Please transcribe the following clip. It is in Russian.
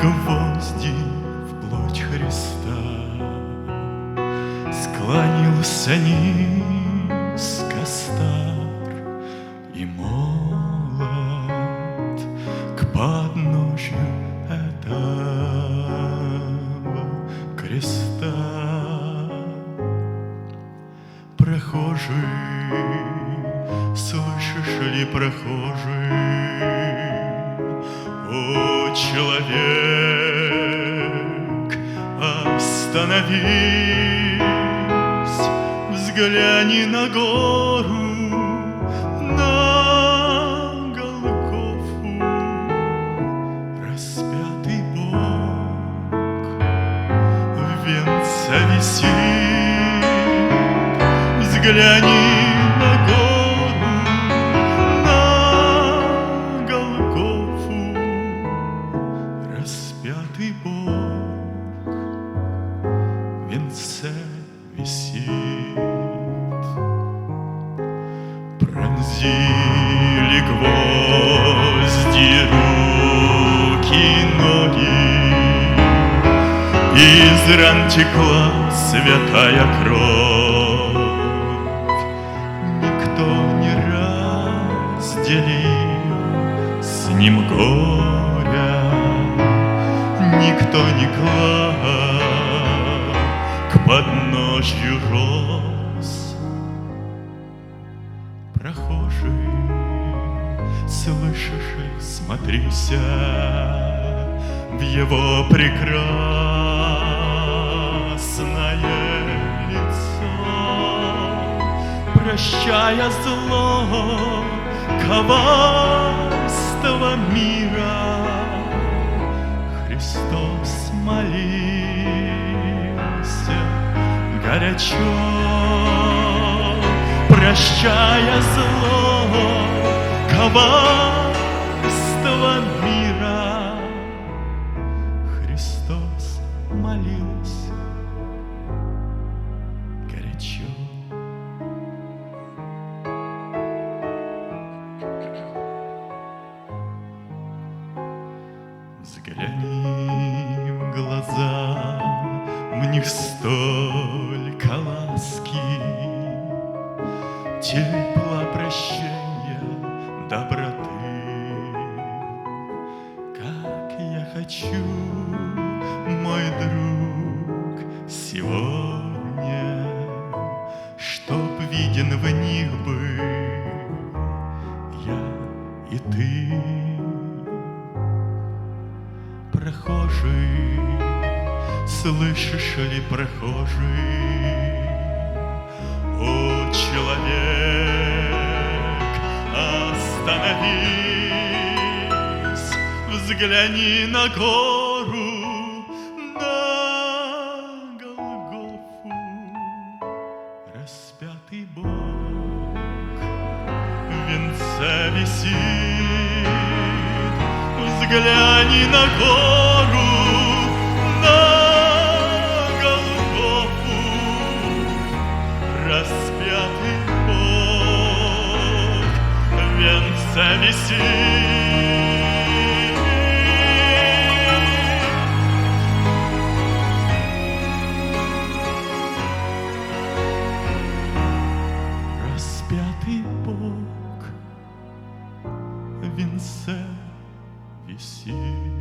гвозди в плоть Христа. Склонился низко стар и молод к подножью этого креста. Прохожий, слышишь ли, прохожий, о, человек, остановись, взгляни на гору, на Голгофу, распятый Бог в венце висит. Взгляни на гору, на Голгофу, распятый Бог в венце висит. Пронзили гвозди руки, ноги, из ран текла святая кровь. Никто не разделил с ним горя, никто не клал к подножью роз. Прохожий, слышишь ли, смотрися в его прекрасное лицо, прощая зло, коварство мира. Христос молился горячо, прощая зло, коварство мира. Христос молился горячо. Взгляни в глаза, в них столько ласки, тепла, прощения, доброты. Как я хочу, мой друг, сегодня, чтоб виден в них был я и ты. Прохожий, слышишь ли, прохожий, о, человек, остановись, взгляни на гору, на Голгофу, распятый Бог в венце висит. Взгляни на гору, на Голгофу, распятый Бог в венце висит. Распятый Бог в венце висит.